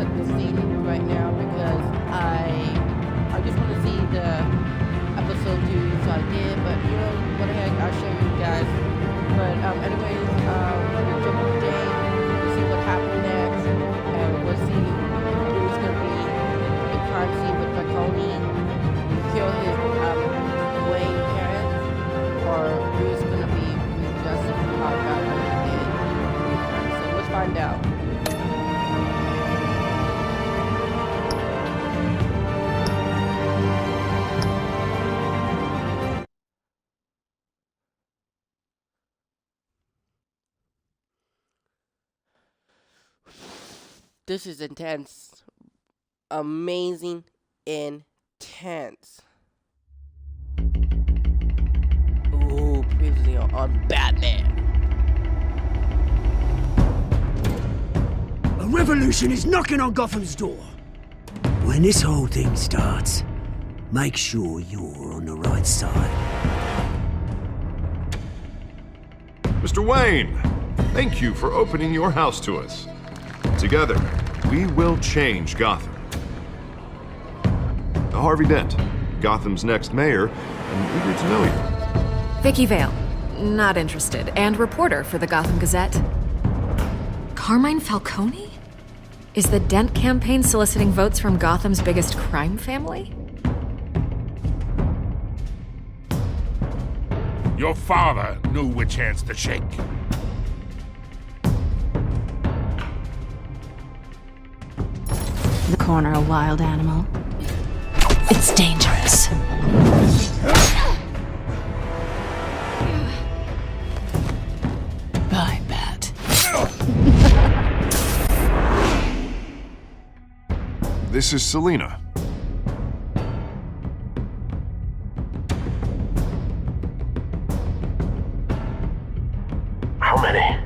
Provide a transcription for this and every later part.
set the scene right now because I just want to see the episode 2, so I did. But you know what the heck? I'll show you guys. But anyways, we'll jump on day. We'll see what happened next, and we'll see who's gonna be the crime scene with Falcone, kill his Wayne parents, or who's gonna be justice for how about what he did. So let's find out. This is intense. Amazing intense. Ooh, previously on Batman. A revolution is knocking on Gotham's door. When this whole thing starts, make sure you're on the right side. Mr. Wayne, thank you for opening your house to us. Together, we will change Gotham. Harvey Dent, Gotham's next mayor, and eager to know you. Vicky Vale, not interested, and reporter for the Gotham Gazette. Carmine Falcone? Is the Dent campaign soliciting votes from Gotham's biggest crime family? Your father knew which hands to shake. The corner a wild animal. It's dangerous. Bye, Bat. This is Selina. How many?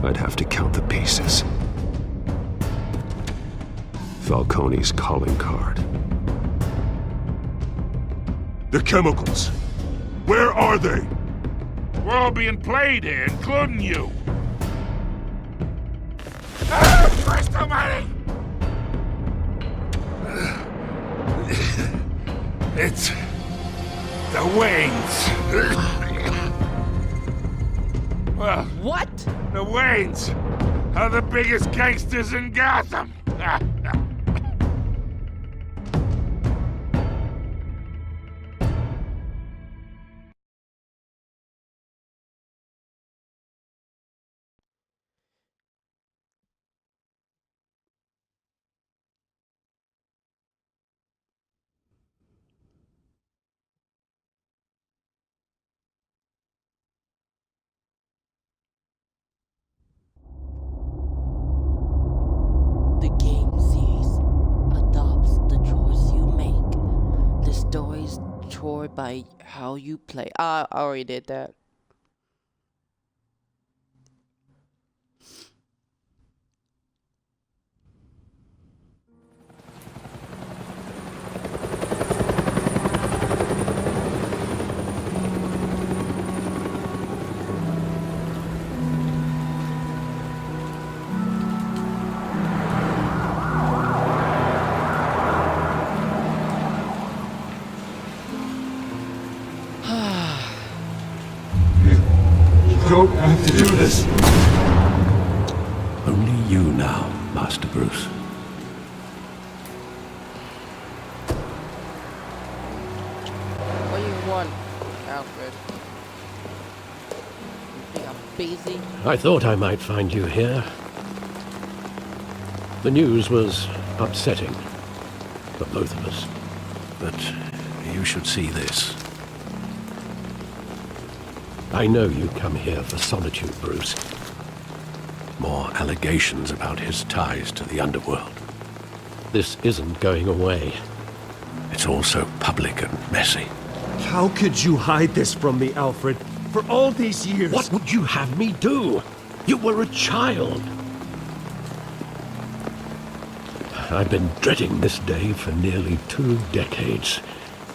I'd have to count the pieces. Falcone's calling card. The chemicals. Where are they? We're all being played here, including you. Ah, Christ almighty! It's the Waynes. Well, What? the Waynes are the biggest gangsters in Gotham. The game series adopts the choice you make. The story's choice by how you play. I already did that. Don't have to do this. Only you now, Master Bruce. What do you want, Alfred? You think I'm busy? I thought I might find you here. The news was upsetting for both of us. But you should see this. I know you come here for solitude, Bruce. More allegations about his ties to the underworld. This isn't going away. It's all so public and messy. How could you hide this from me, Alfred? For all these years... What would you have me do? You were a child. I've been dreading this day for nearly 2 decades.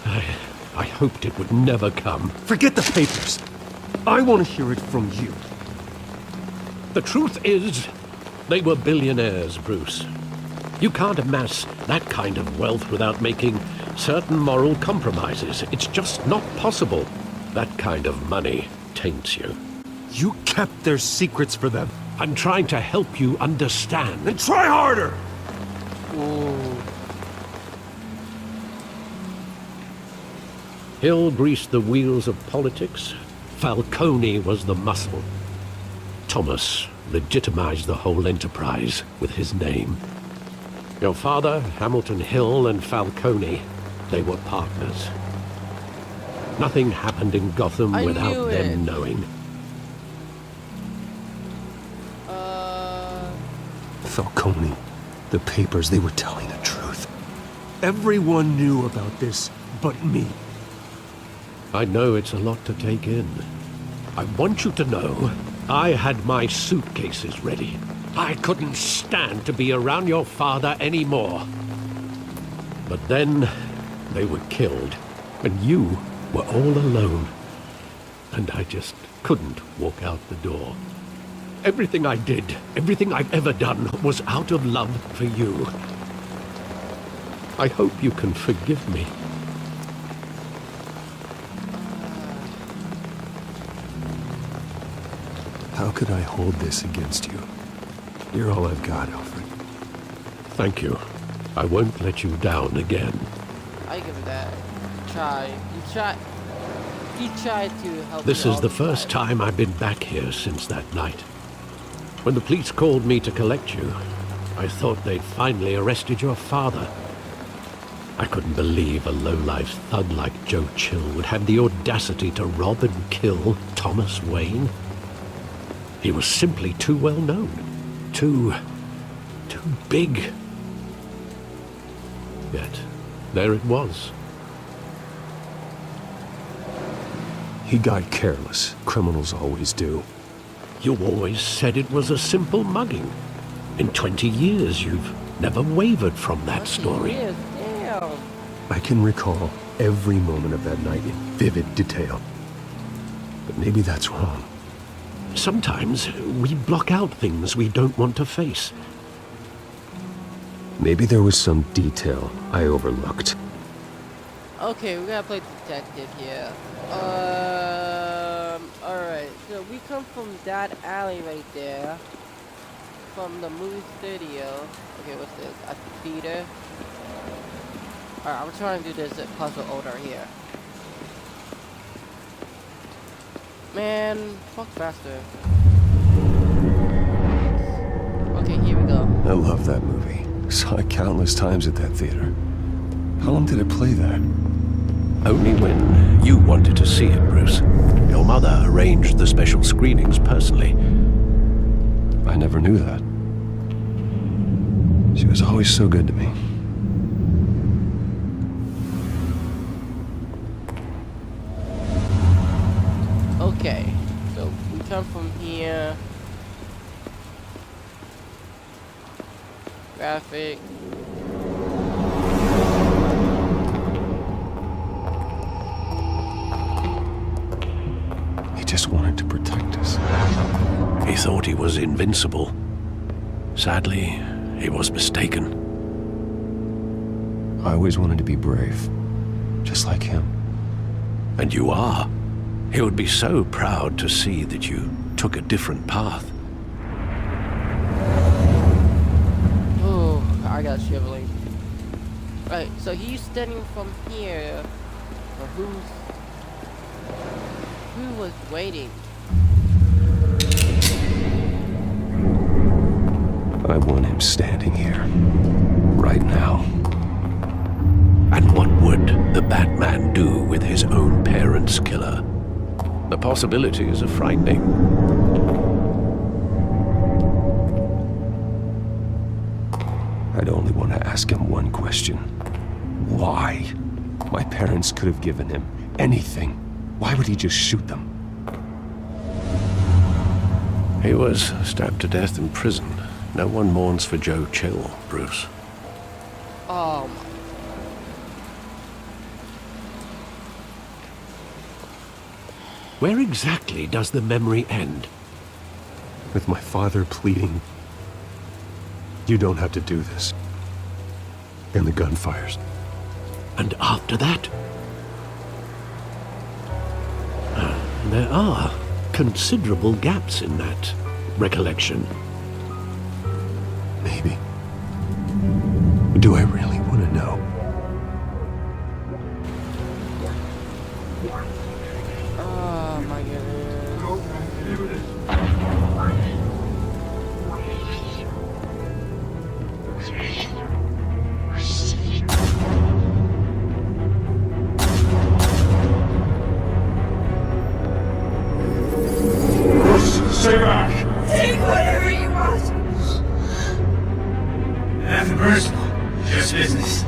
I hoped it would never come. Forget the papers. I want to hear it from you. The truth is, They were billionaires, Bruce. You can't amass that kind of wealth without making certain moral compromises. It's just not possible. That kind of money taints you. You kept their secrets for them. I'm trying to help you understand. Then try harder! Ooh. Hill greased the wheels of politics. Falcone was the muscle. Thomas legitimized the whole enterprise with his name. Your father, Hamilton Hill, and Falcone, they were partners. Nothing happened in Gotham without them knowing. Falcone, the papers, they were telling the truth. Everyone knew about this but me. I know it's a lot to take in. I want you to know I had my suitcases ready. I couldn't stand to be around your father anymore. But then they were killed, and you were all alone. And I just couldn't walk out the door. Everything I did, everything I've ever done, was out of love for you. I hope you can forgive me. How could I hold this against you? You're all I've got, Alfred. Thank you. I won't let you down again. I give it that. You tried to help me. This is the first time I've been back here since that night. When the police called me to collect you, I thought they'd finally arrested your father. I couldn't believe a low-life thug like Joe Chill would have the audacity to rob and kill Thomas Wayne. He was simply too well known. Too big. Yet, there it was. He got careless. Criminals always do. You always said it was a simple mugging. In 20 years, you've never wavered from that story. Damn. I can recall every moment of that night in vivid detail. But maybe that's wrong. Sometimes we block out things we don't want to face. Maybe there was some detail I overlooked. Okay, we gotta play detective here. Alright, so we come from that alley right there. From the movie studio. Okay, what's this? A theater. Alright, I'm trying to do this puzzle order here. Man, fuck faster. Okay, here we go. I love that movie. Saw it countless times at that theater. How long did it play there? Only when you wanted to see it, Bruce. Your mother arranged the special screenings personally. I never knew that. She was always so good to me. Okay, so we come from here. Graphic. He just wanted to protect us. He thought he was invincible. Sadly, he was mistaken. I always wanted to be brave, just like him. And you are. He would be so proud to see that you took a different path. Oh, I got shivering. Right, so he's standing from here. Or who was waiting? I want him standing here, right now. And what would the Batman do with his own parents' killer? The possibilities are frightening. I'd only want to ask him one question. Why? My parents could have given him anything. Why would he just shoot them? He was stabbed to death in prison. No one mourns for Joe Chill, Bruce. Oh my. Where exactly does the memory end? With my father pleading, You don't have to do this. And the gunfires. And after that? There are considerable gaps in that recollection. Maybe. Do I really want to know? Oh my Stay back! Take whatever you want. Nothing personal, just business.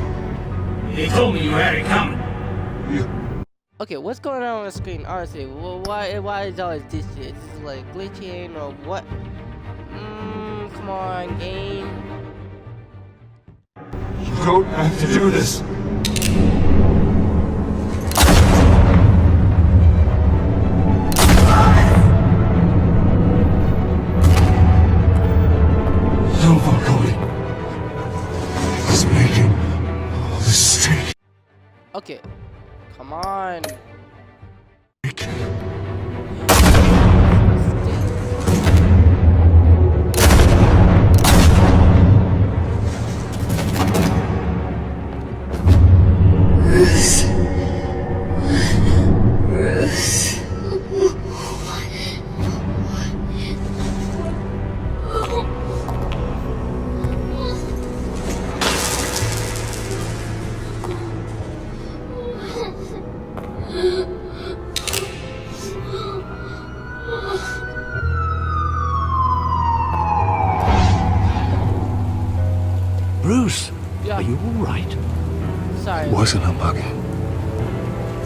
He told me you had it coming. Okay, what's going on the screen? Honestly, why is always this shit? Is this like glitching or what? Come on, game. You don't have to do this. No, Falcone. He's making all this mistake. Okay, come on. Bruce, Yeah. are you all right? Sorry. It wasn't a mug.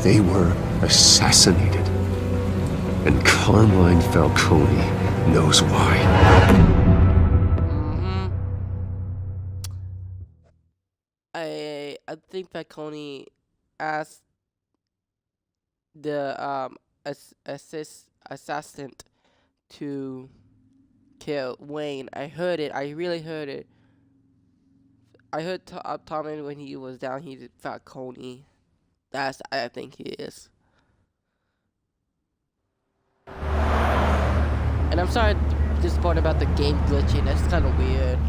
They were assassinated. And Carmine Falcone knows why. I think Falcone asked the assassin to kill Wayne. I heard it. I really heard it. I heard Tommy when he was down. He did Falcone. That's I think he is. And I'm sorry this part about the game glitching. That's kind of weird.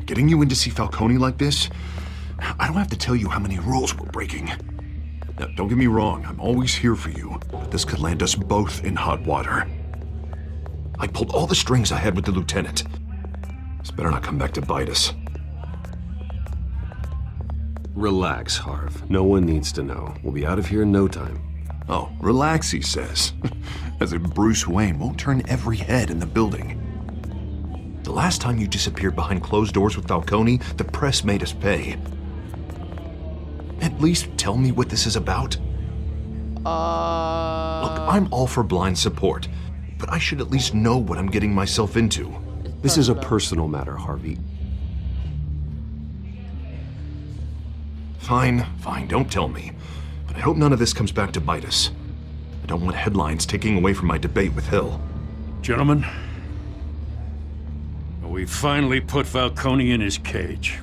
Getting you in to see Falcone like this? I don't have to tell you how many rules we're breaking. Now, don't get me wrong, I'm always here for you, but this could land us both in hot water. I pulled all the strings I had with the lieutenant. This better not come back to bite us. Relax, Harv. No one needs to know. We'll be out of here in no time. Oh, relax, he says. As if Bruce Wayne won't turn every head in the building. The last time you disappeared behind closed doors with Falcone, the press made us pay. At least tell me what this is about. Look, I'm all for blind support, but I should at least know what I'm getting myself into. This is a personal matter, Harvey. Fine, don't tell me. But I hope none of this comes back to bite us. I don't want headlines taking away from my debate with Hill. Gentlemen, we finally put Falcone in his cage.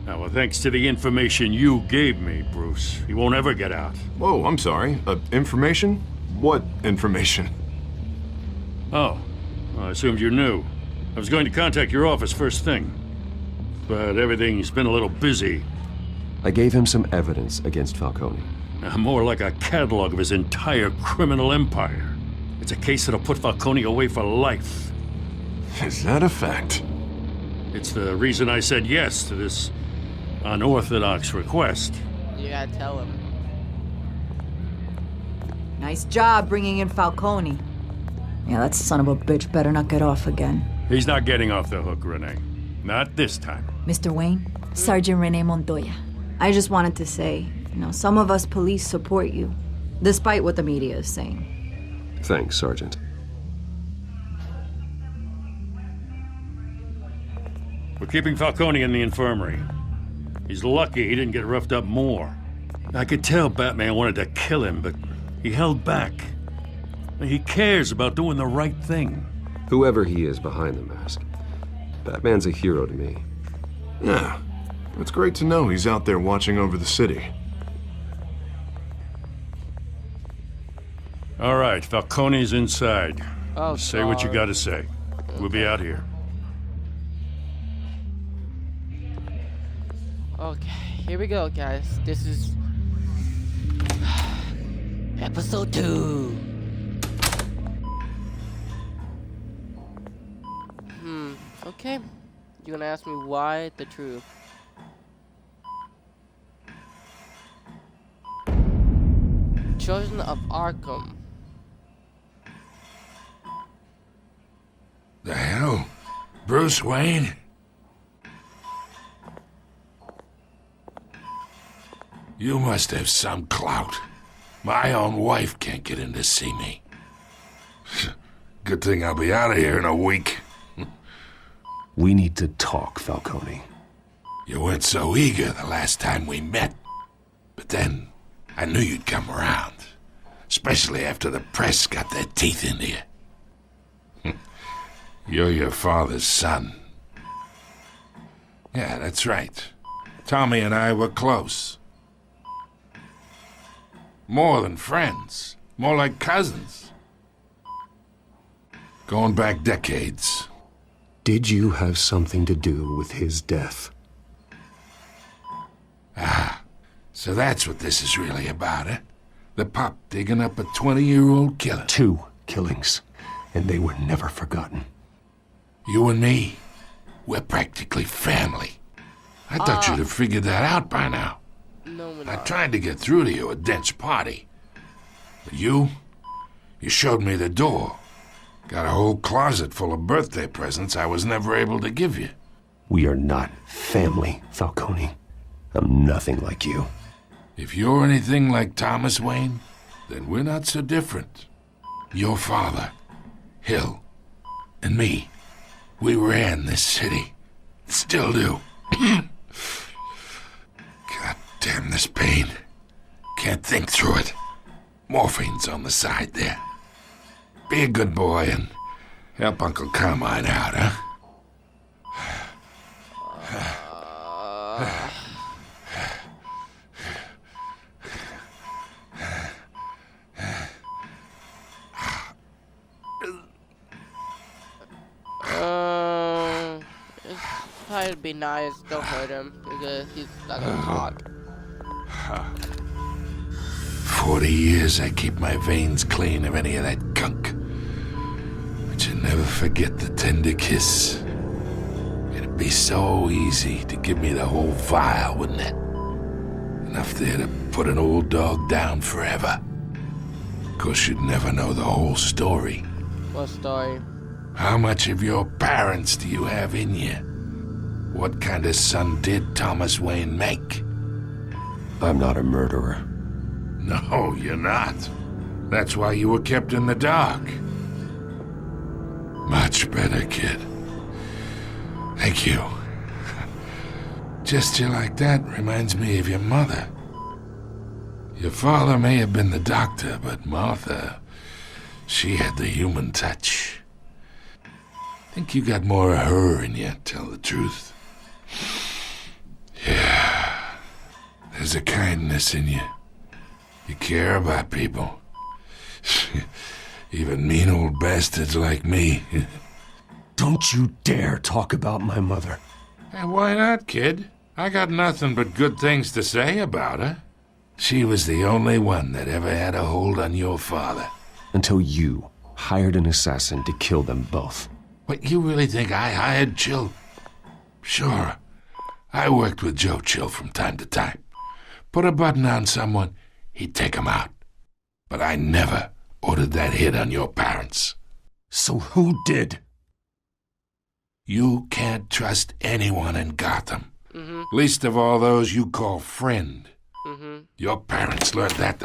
Now, well, thanks to the information you gave me, Bruce, he won't ever get out. Whoa, I'm sorry. Information? What information? Oh, well, I assumed you knew. I was going to contact your office first thing, but everything's been a little busy. I gave him some evidence against Falcone. More like a catalog of his entire criminal empire. It's a case that'll put Falcone away for life. Is that a fact? It's the reason I said yes to this unorthodox request. You gotta tell him. Nice job bringing in Falcone. Yeah, that son of a bitch better not get off again. He's not getting off the hook, Renee. Not this time. Mr. Wayne, Sergeant Renee Montoya. I just wanted to say, some of us police support you, despite what the media is saying. Thanks, Sergeant. We're keeping Falcone in the infirmary. He's lucky he didn't get roughed up more. I could tell Batman wanted to kill him, but he held back. He cares about doing the right thing. Whoever he is behind the mask, Batman's a hero to me. Yeah, it's great to know he's out there watching over the city. All right, Falcone's inside. Oh, say what you God. gotta say. We'll be out here. Okay, here we go, guys. This is episode 2. Okay. You're gonna ask me why the truth. Children of Arkham. The hell? Bruce Wayne? You must have some clout. My own wife can't get in to see me. Good thing I'll be out of here in a week. We need to talk, Falcone. You weren't so eager the last time we met. But then, I knew you'd come around. Especially after the press got their teeth into you. You're your father's son. Yeah, that's right. Tommy and I were close. More than friends. More like cousins. Going back decades. Did you have something to do with his death? Ah, so that's what this is really about, eh? The pup digging up a 20-year-old killer. 2 killings, and they were never forgotten. You and me, we're practically family. I thought you'd have figured that out by now. No, we're I not. tried to get through to you at Dent's party. But you showed me the door. Got a whole closet full of birthday presents I was never able to give you. We are not family, Falcone. I'm nothing like you. If you're anything like Thomas Wayne, then we're not so different. Your father, Hill, and me, we ran this city. Still do. God damn this pain. Can't think through it. Morphine's on the side there. Be a good boy and help Uncle Carmine out, huh? It's probably be nice. Don't hurt him because he's not gonna talk. 40 years I keep my veins clean of any of that gunk. But you never forget the tender kiss. It'd be so easy to give me the whole vial, wouldn't it? Enough there to put an old dog down forever. Of course, you'd never know the whole story. What story? How much of your parents do you have in you? What kind of son did Thomas Wayne make? I'm not a murderer. No, you're not. That's why you were kept in the dark. Much better, kid. Thank you. Gesture like that reminds me of your mother. Your father may have been the doctor, but Martha, she had the human touch. Think you got more of her in you, tell the truth. Yeah. There's a kindness in you. You care about people. Even mean old bastards like me. Don't you dare talk about my mother. Hey, why not, kid? I got nothing but good things to say about her. She was the only one that ever had a hold on your father. Until you hired an assassin to kill them both. What, you really think I hired Chill? Sure. I worked with Joe Chill from time to time. Put a button on someone, he'd take him out. But I never ordered that hit on your parents. So who did? You can't trust anyone in Gotham. Least of all those you call friend. Your parents learned that.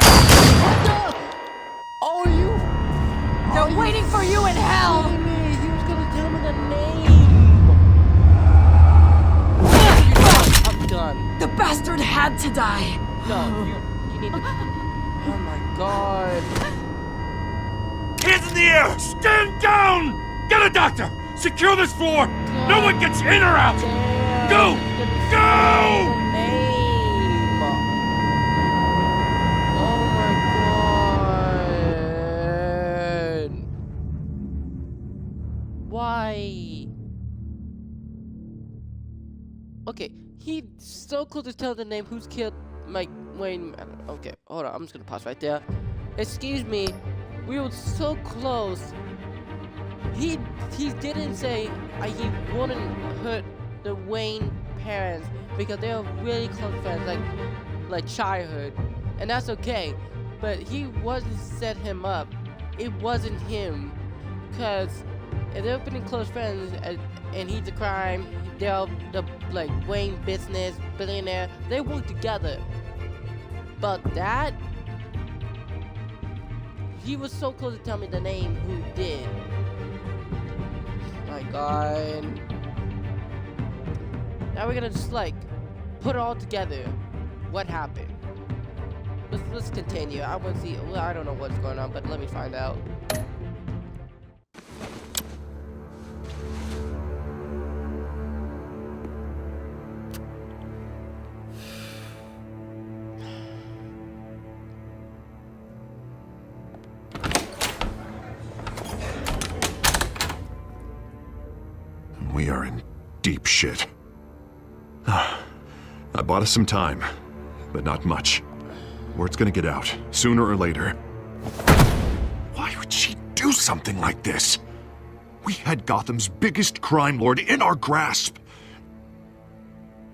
Oh, you! They're waiting for you in hell! He was gonna tell me the name. had to die. No, you need to. Oh my god. Hands in the air! Stand down! Get a doctor! Secure this floor! No one gets in or out! Go! Go! Name. Oh my god. Why? Okay, he's so close to tell the name who's killed Mike Wayne. Okay, hold on, I'm just gonna pause right there. Excuse me, we were so close. He didn't say he wouldn't hurt the Wayne parents because they were really close friends, like childhood, and that's okay. But he wasn't set him up. It wasn't him, cause if they've been close friends and he's a crime, they're the like Wayne business billionaire. They work together. But that, he was so close to tell me the name who did. My god. Now we're gonna just like put it all together. What happened? Let's continue. I want to see. Well, I don't know what's going on, but let me find out. We are in deep shit. I bought us some time, but not much. Word's gonna get out, sooner or later. Why would she do something like this? We had Gotham's biggest crime lord in our grasp.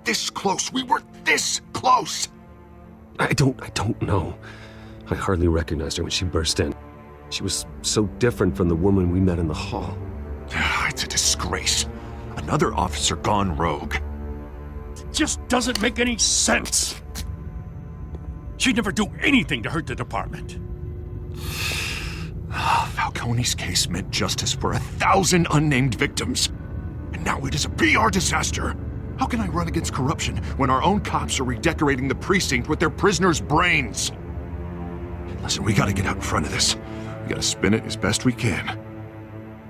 This close, we were this close! I don't know. I hardly recognized her when she burst in. She was so different from the woman we met in the hall. It's a disgrace. Another officer gone rogue. It just doesn't make any sense. She'd never do anything to hurt the department. Falcone's case meant justice for 1,000 unnamed victims. And now it is a PR disaster. How can I run against corruption when our own cops are redecorating the precinct with their prisoners' brains? Listen, we gotta get out in front of this. We gotta spin it as best we can.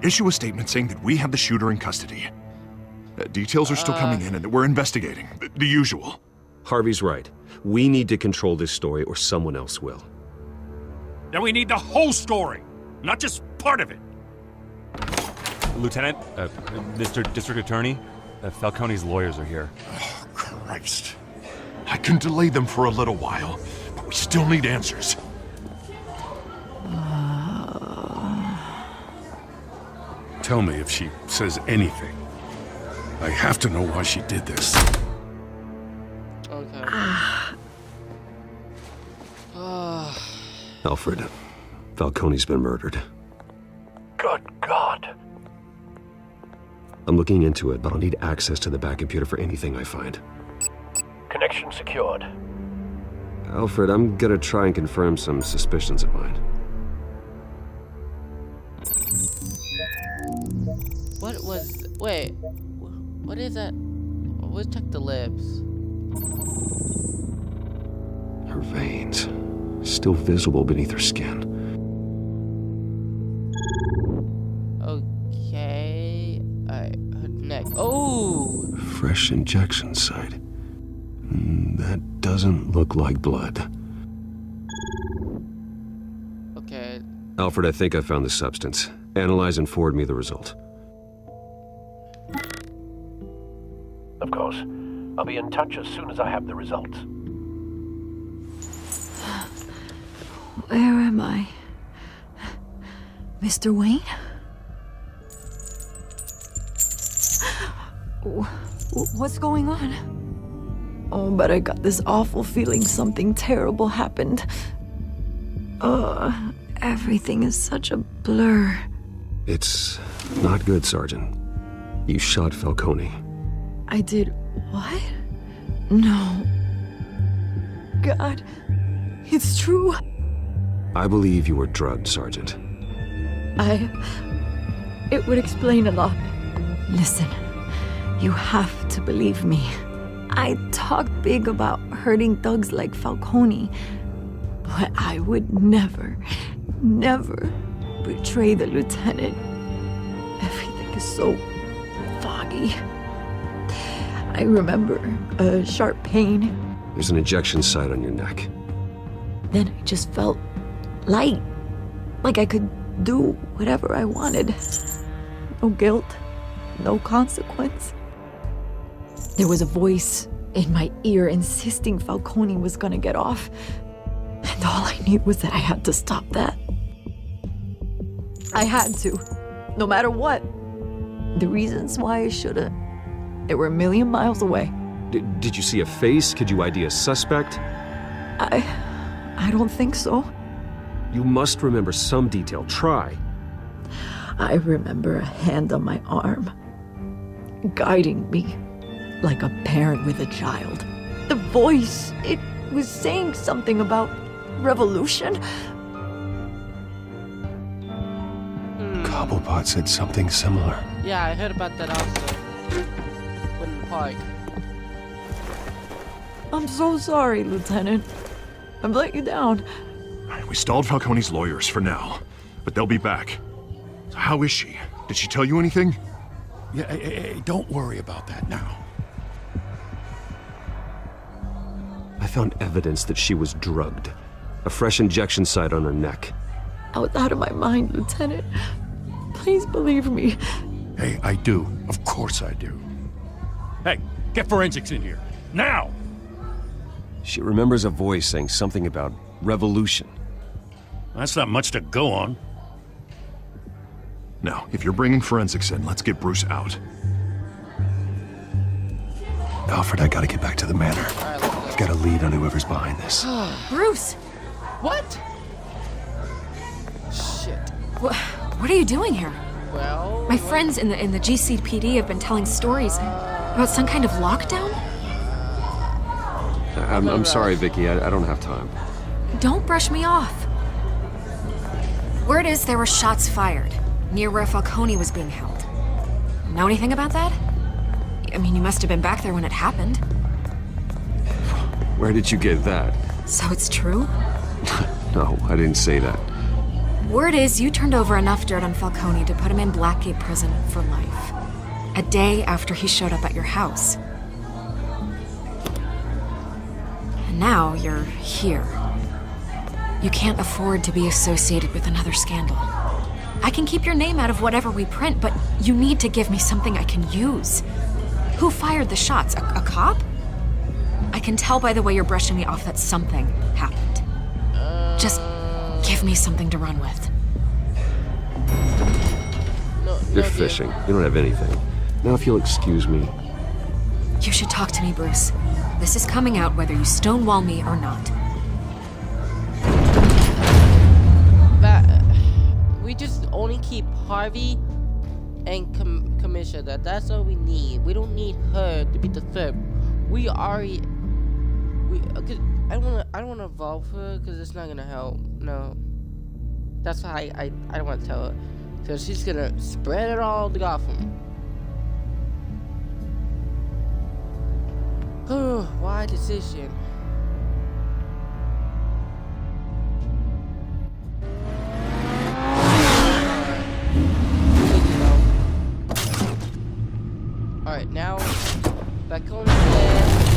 Issue a statement saying that we have the shooter in custody. Details are still coming in and that we're investigating. The usual. Harvey's right. We need to control this story or someone else will. Then we need the whole story, not just part of it. Lieutenant, Mr. District Attorney, Falcone's lawyers are here. Oh, Christ. I can delay them for a little while, but we still need answers. Tell me if she says anything. I have to know why she did this. Okay. Alfred, Falcone's been murdered. Good God. I'm looking into it, but I'll need access to the back computer for anything I find. Connection secured. Alfred, I'm gonna try and confirm some suspicions of mine. What was? Wait. What is that? Let's check the lips. Her veins, still visible beneath her skin. Okay. Alright, her neck. Oh! Fresh injection site. That doesn't look like blood. Okay. Alfred, I think I found the substance. Analyze and forward me the result. Of course. I'll be in touch as soon as I have the results. Where am I? Mr. Wayne? What's going on? Oh, but I got this awful feeling something terrible happened. Everything is such a blur. It's not good, Sergeant. You shot Falcone. I did what? No. God, it's true. I believe you were drugged, Sergeant. It would explain a lot. Listen, you have to believe me. I talked big about hurting thugs like Falcone, but I would never betray the lieutenant. Everything is so foggy. I remember a sharp pain. There's an injection site on your neck. Then I just felt light, like I could do whatever I wanted. No guilt, no consequence. There was a voice in my ear insisting Falcone was gonna get off. And all I knew was that I had to stop that. I had to, no matter what. The reasons why I should've, they were a million miles away. Did you see a face? Could you ID a suspect? I don't think so. You must remember some detail. Try. I remember a hand on my arm, guiding me like a parent with a child. The voice, it was saying something about revolution. Cobblepot said something similar. Yeah, I heard about that also. In the park. I'm so sorry, Lieutenant. I've let you down. We stalled Falcone's lawyers for now, but they'll be back. So how is she? Did she tell you anything? Yeah, hey, don't worry about that now. I found evidence that she was drugged. A fresh injection site on her neck. I was out of my mind, Lieutenant. Please believe me. Hey, I do. Of course I do. Hey, get forensics in here. Now! She remembers a voice saying something about revolution. That's not much to go on. Now, if you're bringing forensics in, let's get Bruce out. Alfred, I gotta get back to the manor. I've got a lead on whoever's behind this. Bruce! What? Shit. What are you doing here? Well... My friends in the GCPD have been telling stories about some kind of lockdown? I'm sorry, Vicky. I don't have time. Don't brush me off. Word is there were shots fired near where Falcone was being held. Know anything about that? I mean, you must have been back there when it happened. Where did you get that? So it's true? No, I didn't say that. Word is you turned over enough dirt on Falcone to put him in Blackgate Prison for life. A day after he showed up at your house. And now you're here. You can't afford to be associated with another scandal. I can keep your name out of whatever we print, but you need to give me something I can use. Who fired the shots? A cop? I can tell by the way you're brushing me off that something happened. Just give me something to run with. You're fishing. You don't have anything. Now, if you'll excuse me. You should talk to me, Bruce. This is coming out whether you stonewall me or not. We just only keep Harvey and Commissioner. That's all we need. We don't need her to be the third. We already... Cause I don't wanna involve her because it's not gonna help. No. That's why I don't want to tell her. Because she's gonna spread it all to Gotham. Why decision? Alright, now back on the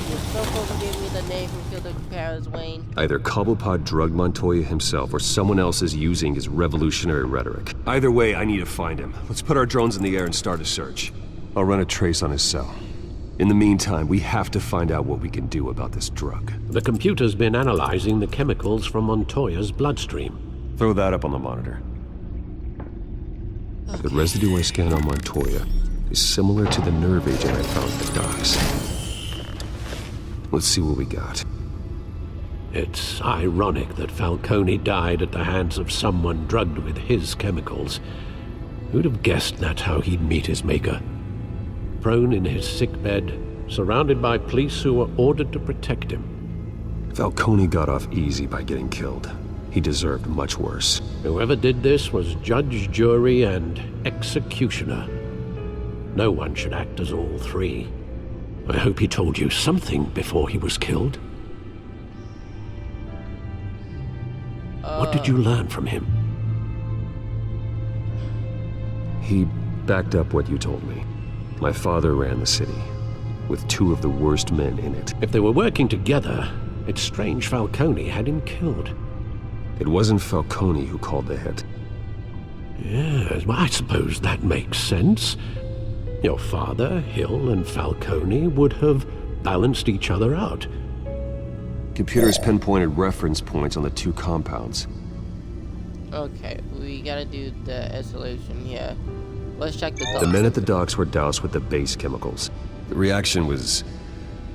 Your so gave me the name from Killer Paris Wayne. Either Cobblepot drugged Montoya himself or someone else is using his revolutionary rhetoric. Either way, I need to find him. Let's put our drones in the air and start a search. I'll run a trace on his cell. In the meantime, we have to find out what we can do about this drug. The computer's been analyzing the chemicals from Montoya's bloodstream. Throw that up on the monitor. Okay. The residue I scanned on Montoya is similar to the nerve agent I found at the docks. Let's see what we got. It's ironic that Falcone died at the hands of someone drugged with his chemicals. Who'd have guessed that's how he'd meet his maker? Prone in his sickbed, surrounded by police who were ordered to protect him. Falcone got off easy by getting killed. He deserved much worse. Whoever did this was judge, jury, and executioner. No one should act as all three. I hope he told you something before he was killed. What did you learn from him? He backed up what you told me. My father ran the city, with 2 of the worst men in it. If they were working together, it's strange Falcone had him killed. It wasn't Falcone who called the hit. Yes, well, I suppose that makes sense. Your father, Hill, and Falcone would have balanced each other out. Computers pinpointed reference points on the 2 compounds. Okay, we gotta do the isolation, yeah. Let's check the docks. The men at the docks were doused with the base chemicals. The reaction was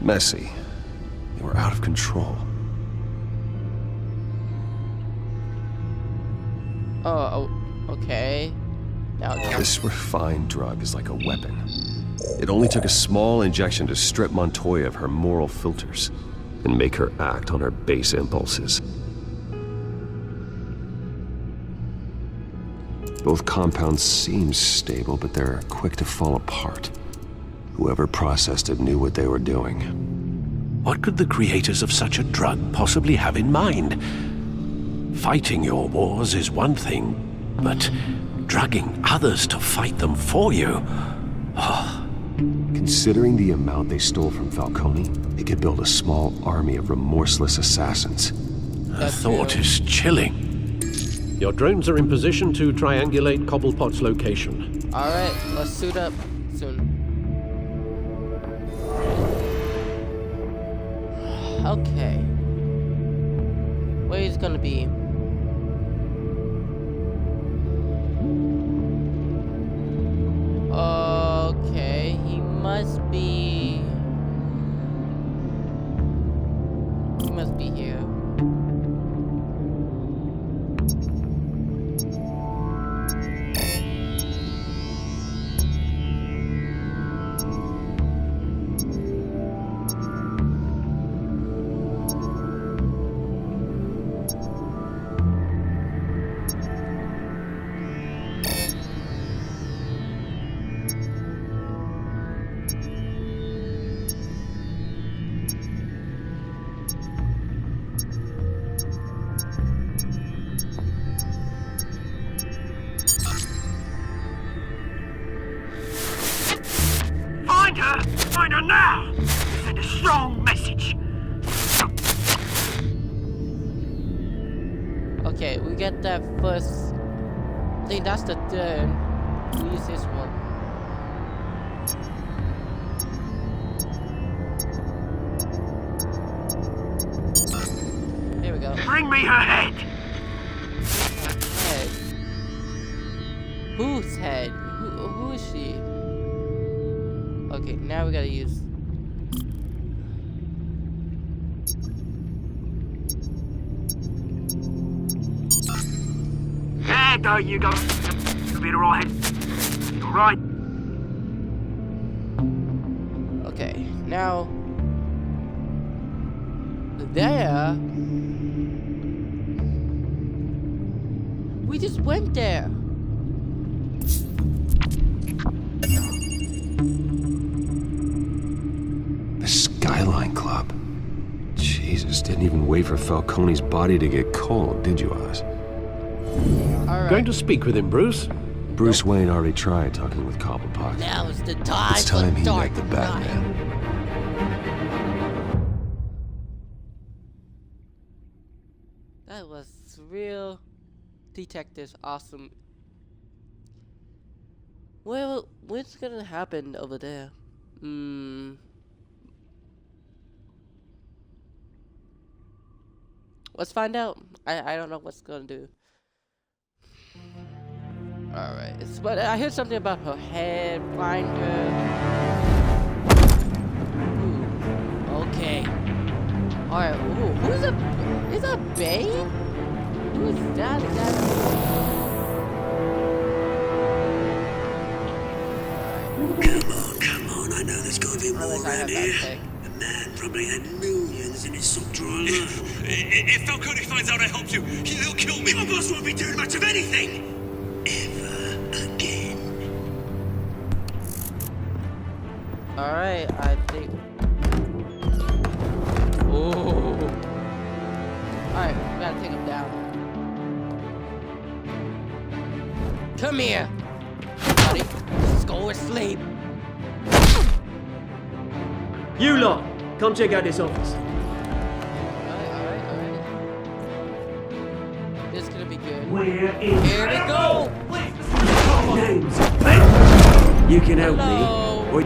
messy. They were out of control. Oh, okay. Now This refined drug is like a weapon. It only took a small injection to strip Montoya of her moral filters and make her act on her base impulses. Both compounds seem stable, but they're quick to fall apart. Whoever processed it knew what they were doing. What could the creators of such a drug possibly have in mind? Fighting your wars is one thing, but drugging others to fight them for you? Oh. Considering the amount they stole from Falcone, they could build a small army of remorseless assassins. The thought is chilling. Your drones are in position to triangulate Cobblepot's location. Alright, let's suit up soon. Okay. Where he's gonna be? Okay, he must be... He must be here. Find her now! Send a strong message. Okay, we get that first. I think that's the third. We use this one. Here we go. Bring me her head! Head. Whose head? Who is she? Okay, now we gotta use. There you go. You'll be alright. Alright. Okay, now. There. We just went there. The Skyline Club. Jesus, didn't even wait for Falcone's body to get cold, did you, Oz? Alright. Going to speak with him, Bruce? Bruce Wayne already tried talking with Cobblepot. Now is the time. It's time he Dark met the Knight. Batman. That was real detectives awesome. Well, what's gonna happen over there? Let's find out. I don't know what's gonna do. Alright, but I heard something about her head, blind her. Ooh, okay. Alright, who's is that Bane? Who's that guy? Come on, I know there's gotta be more around here. The man probably had millions in his sock drawer alone. If Falcone finds out I helped you, he'll kill me. Your boss won't be doing much of anything! Ever again. Alright, I think. Oh. Alright, we gotta take him down. Come here, buddy. Just go to sleep. You lot, come check out this office. Alright. This is gonna be good. Where is Here we go! names? You can help me. Or...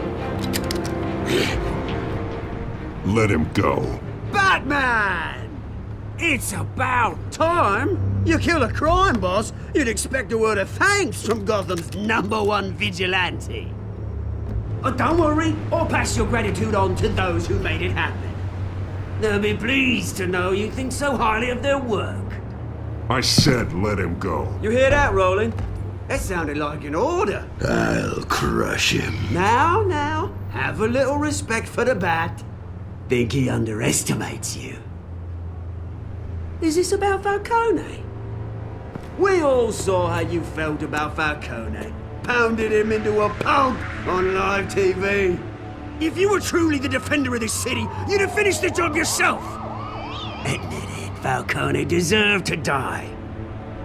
Let him go. Batman! It's about time! You kill a crime boss, you'd expect a word of thanks from Gotham's #1 vigilante. Oh, don't worry, I'll pass your gratitude on to those who made it happen. They'll be pleased to know you think so highly of their work. I said let him go. You hear that, Roland? That sounded like an order. I'll crush him. Now, have a little respect for the Bat. Think he underestimates you. Is this about Falcone? We all saw how you felt about Falcone. Pounded him into a pulp on live TV. If you were truly the defender of this city, you'd have finished the job yourself. Admit it, Falcone deserved to die.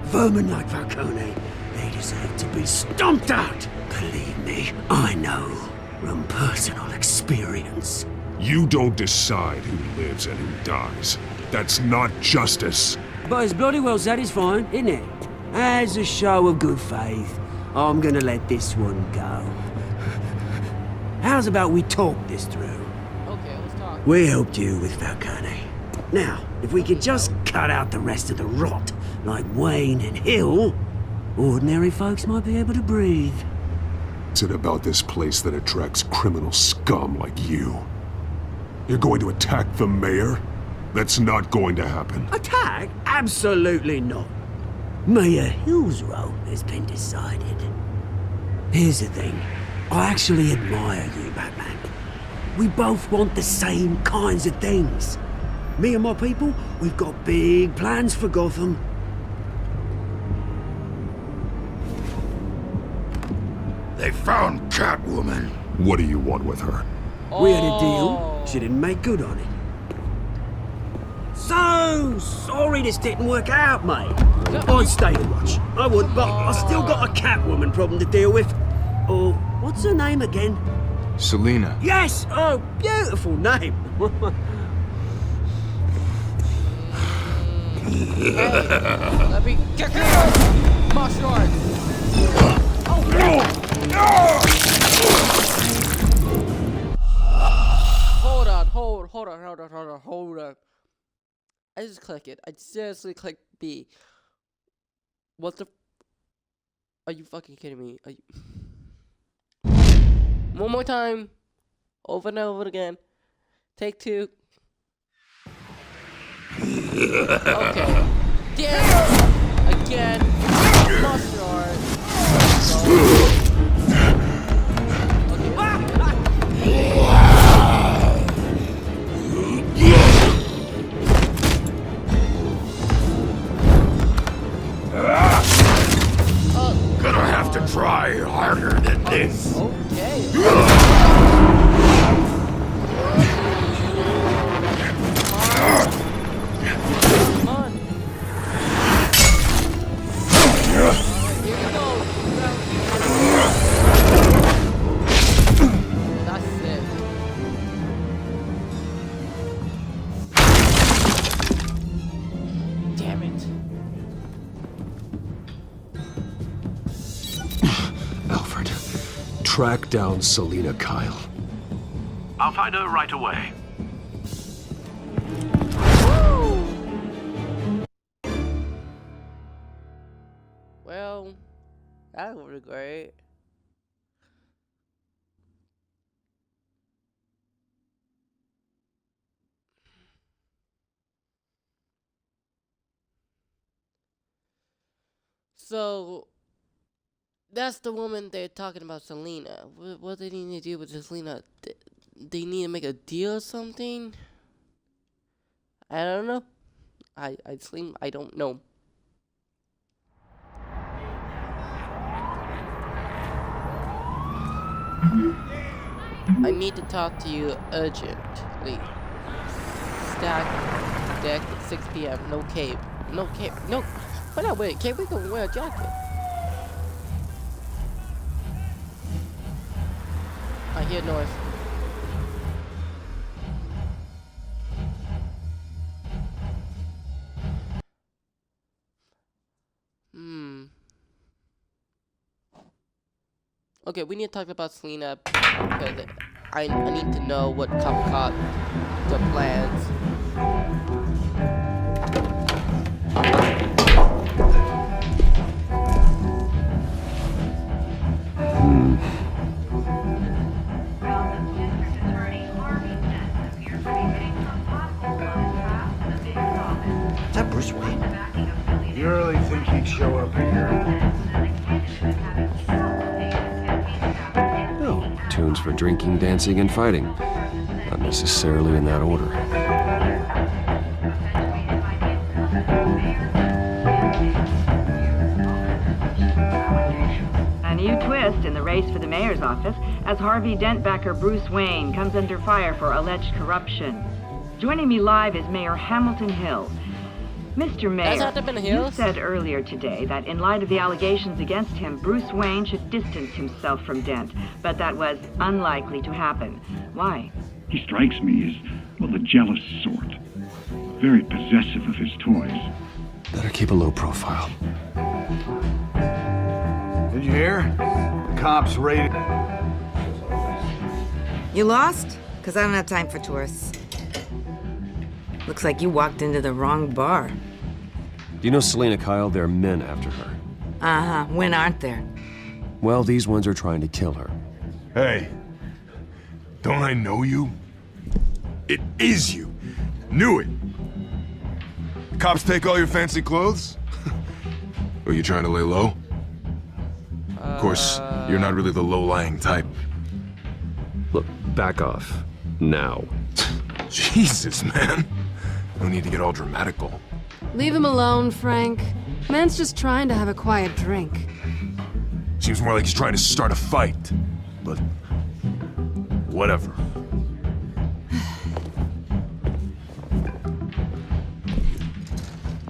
Vermin like Falcone, they deserve to be stomped out. Believe me, I know from personal experience. You don't decide who lives and who dies. That's not justice. But it's bloody well satisfying, isn't it? As a show of good faith, I'm gonna let this one go. How's about we talk this through? Okay, let's talk. We helped you with Falcone. Now, if we could just cut out the rest of the rot, like Wayne and Hill, ordinary folks might be able to breathe. What's it about this place that attracts criminal scum like you? You're going to attack the mayor? That's not going to happen. Attack? Absolutely not. Mayor Hill's role has been decided. Here's the thing. I actually admire you, Batman. We both want the same kinds of things. Me and my people, we've got big plans for Gotham. They found Catwoman. What do you want with her? We had a deal. She didn't make good on it. So sorry this didn't work out, mate. I'd stay to watch. I would, but I still got a Catwoman problem to deal with. Oh, what's her name again? Selina. Yes! Oh, beautiful name. Hey, let me kick it! Martial arts! Hold on. I just click it. I seriously clicked B. What the? Are you fucking kidding me? Are you? One more time. Over and over again. Take 2. Okay. Again. Martial arts. Gonna have to try harder than this. Track down Selina Kyle. I'll find her right away. Well, that would be great. So, that's the woman they're talking about, Selina. What do they need to do with Selina? They need to make a deal or something? I don't know. I don't know. I need to talk to you urgently. Stack deck at 6 p.m. No cape. No cape. No. Hold on, wait. Cape, we can wear a jacket. I hear noise. Okay, we need to talk about Selena because I need to know what caught the plans. Is that Bruce Wayne? You really think he'd show up here? Oh, tunes for drinking, dancing, and fighting. Not necessarily in that order. A new twist in the race for the mayor's office as Harvey Dent-backer Bruce Wayne comes under fire for alleged corruption. Joining me live is Mayor Hamilton Hill. Mr. Mayor, you said earlier today that in light of the allegations against him, Bruce Wayne should distance himself from Dent, but that was unlikely to happen. Why? He strikes me as, well, the jealous sort. Very possessive of his toys. Better keep a low profile. Did you hear? The cops raided... You lost? Because I don't have time for tourists. Looks like you walked into the wrong bar. Do you know Selena Kyle? There are men after her. Uh-huh. When aren't there? Well, these ones are trying to kill her. Hey, don't I know you? It is you. Knew it. Cops take all your fancy clothes? Are you trying to lay low? Of course, you're not really the low-lying type. Look, back off. Now. Jesus, man. No need to get all dramatical. Leave him alone, Frank. Man's just trying to have a quiet drink. Seems more like he's trying to start a fight. But... whatever.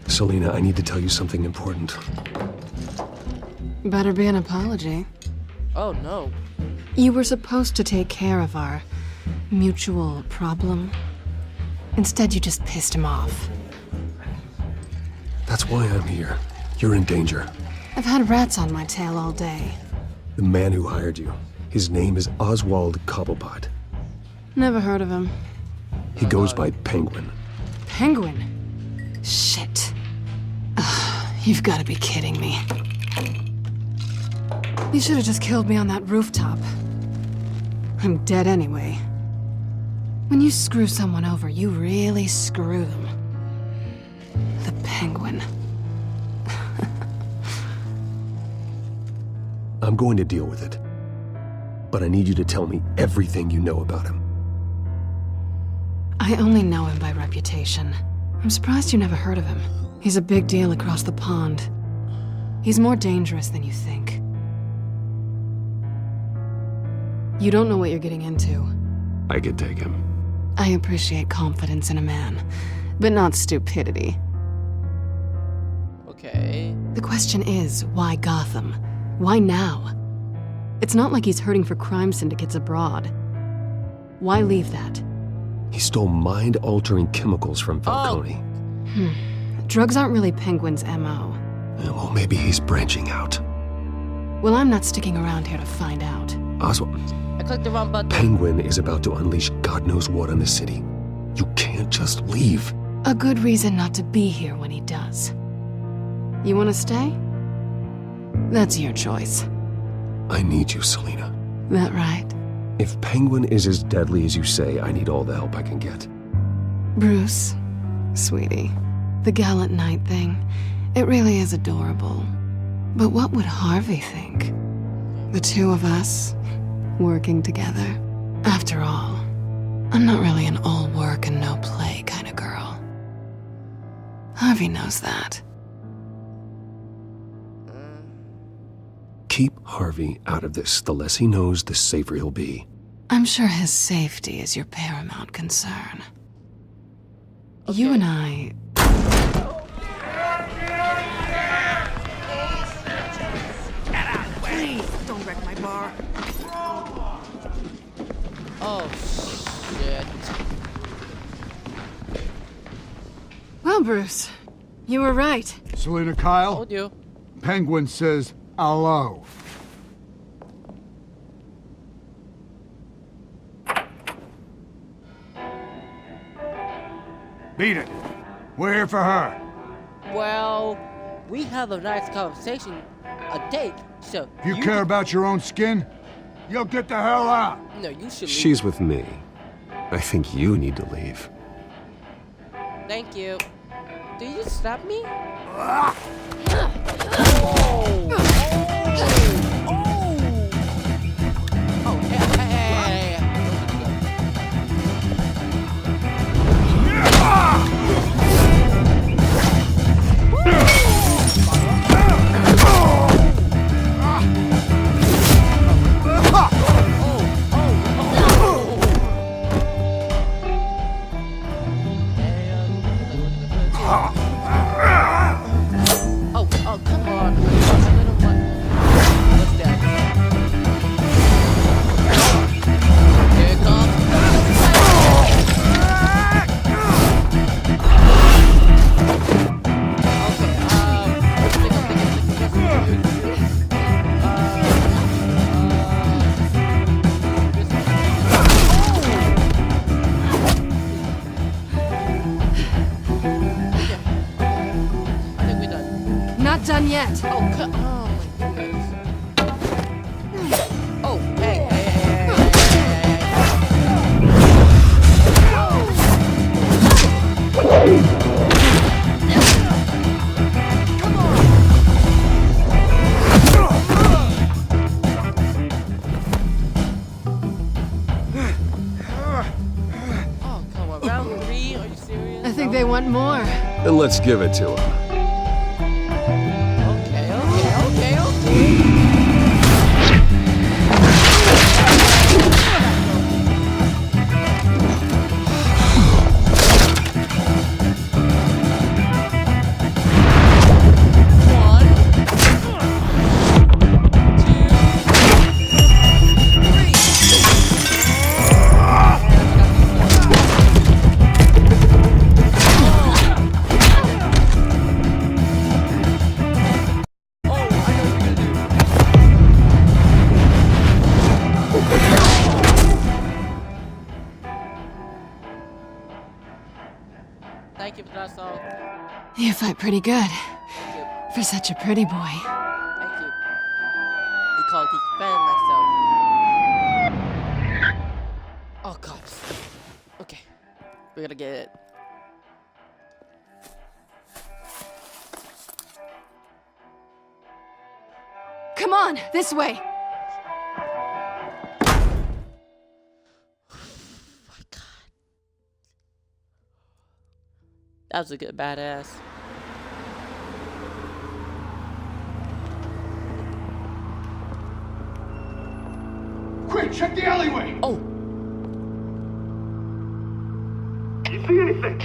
Selena, I need to tell you something important. Better be an apology. Oh, no. You were supposed to take care of our mutual problem. Instead, you just pissed him off. That's why I'm here. You're in danger. I've had rats on my tail all day. The man who hired you, his name is Oswald Cobblepot. Never heard of him. He goes by Penguin. Penguin? Shit. Ugh, you've got to be kidding me. You should have just killed me on that rooftop. I'm dead anyway. When you screw someone over, you really screw them. The Penguin. I'm going to deal with it. But I need you to tell me everything you know about him. I only know him by reputation. I'm surprised you never heard of him. He's a big deal across the pond. He's more dangerous than you think. You don't know what you're getting into. I could take him. I appreciate confidence in a man, but not stupidity. Okay. The question is, why Gotham? Why now? It's not like he's hurting for crime syndicates abroad. Why leave that? He stole mind-altering chemicals from Falcone. Drugs aren't really Penguin's M.O. Well, maybe he's branching out. Well, I'm not sticking around here to find out. Oswald, I clicked the wrong button. Penguin is about to unleash God knows what on the city. You can't just leave. A good reason not to be here when he does. You want to stay? That's your choice. I need you, Selena. That right? If Penguin is as deadly as you say, I need all the help I can get. Bruce, sweetie, the gallant knight thing, it really is adorable. But what would Harvey think? The two of us, working together. After all, I'm not really an all work and no play kind of girl. Harvey knows that. Keep Harvey out of this. The less he knows, the safer he'll be. I'm sure his safety is your paramount concern. You and I... Please, don't wreck my bar. Oh, shit. Well, Bruce, you were right. Selena Kyle? Told you. Penguin says hello. Beat it. We're here for her. Well, we have a nice conversation, a date, so If you care about your own skin, you'll get the hell out. No, you should leave. She's with me. I think you need to leave. Thank you. Did you just slap me? Oh, come on. I don't want... What's that? Here it comes. Not done yet. Oh, oh my goodness. Oh, hey, Come on. Oh, come on. Round 3? Are you serious? I think they want more. Then let's give it to him. Okay. Thank you for that song. You fight pretty good. For such a pretty boy. Thank you. Because defend myself. Oh, cops. Okay. We gotta get it. Come on, this way. That was a good badass. Quick, check the alleyway. Oh. You see anything?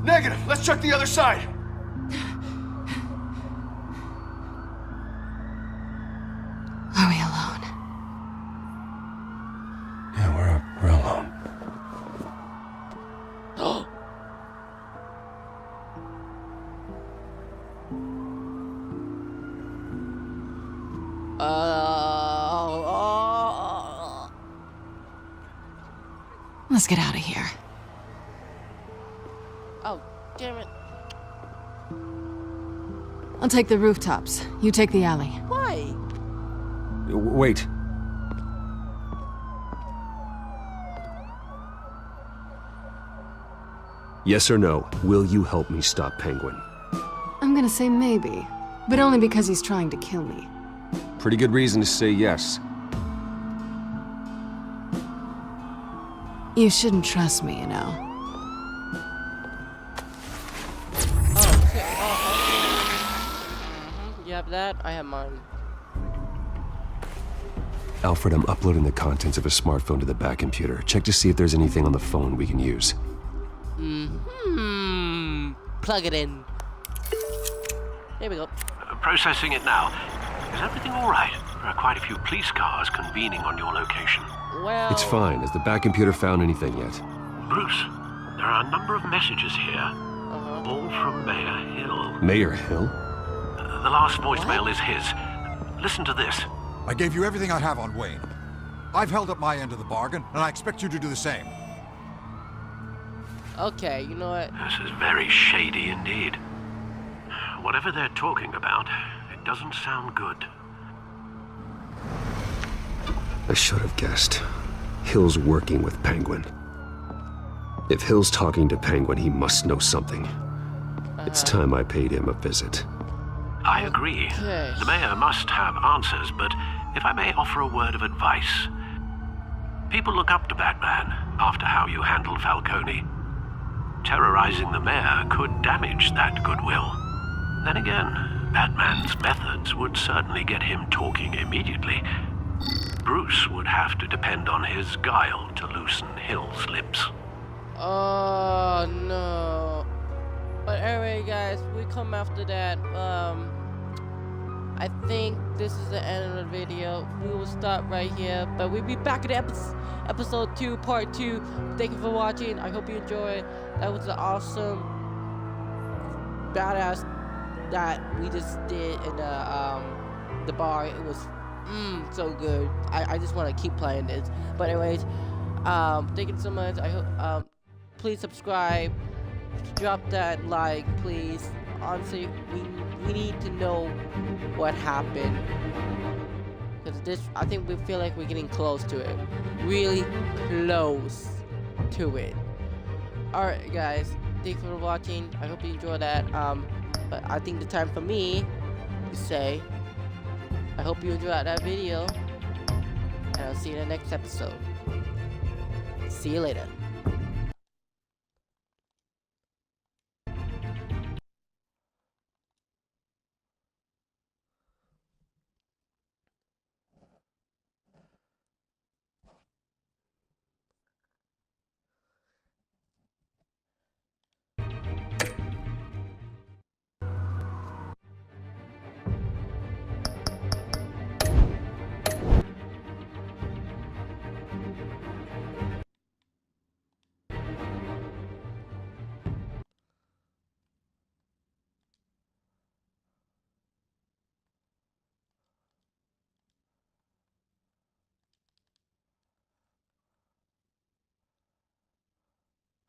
Negative. Let's check the other side. Are we alone? Yeah, we're alone. Let's get out of here. Oh, damn it. I'll take the rooftops. You take the alley. Why? Wait. Yes or no, will you help me stop Penguin? I'm gonna say maybe, but only because he's trying to kill me. Pretty good reason to say yes. You shouldn't trust me, you know. Oh, shit. You have that? I have mine. Alfred, I'm uploading the contents of a smartphone to the back computer. Check to see if there's anything on the phone we can use. Plug it in. There we go. Processing it now. Is everything all right? There are quite a few police cars convening on your location. Well... It's fine. Has the back computer found anything yet? Bruce, there are a number of messages here. All from Mayor Hill. Mayor Hill? The last voicemail is his. Listen to this. I gave you everything I have on Wayne. I've held up my end of the bargain, and I expect you to do the same. Okay, you know what? This is very shady indeed. Whatever they're talking about, it doesn't sound good. I should have guessed. Hill's working with Penguin. If Hill's talking to Penguin, he must know something. It's time I paid him a visit. I agree. Okay. The mayor must have answers, but if I may offer a word of advice. People look up to Batman after how you handled Falcone. Terrorizing the mayor could damage that goodwill. Then again, Batman's methods would certainly get him talking immediately. Bruce would have to depend on his guile to loosen Hill's lips. Oh no. But anyway, guys, we come after that. I think this is the end of the video. We will stop right here, but we'll be back in episode 2, part 2. Thank you for watching. I hope you enjoyed. That was an awesome, badass that we just did in the bar. It was so good. I just want to keep playing this. But anyways, thank you so much. I hope please subscribe. Drop that like, please. Honestly, we need to know what happened, because this, I think we feel like we're getting close to it, really close to it. All right, guys, thank you for watching. I hope you enjoyed that. But I think the time for me to say, I hope you enjoyed that video, and I'll see you in the next episode. See you later.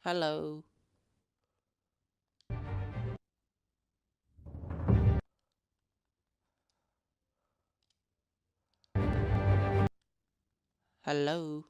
Hello. Hello.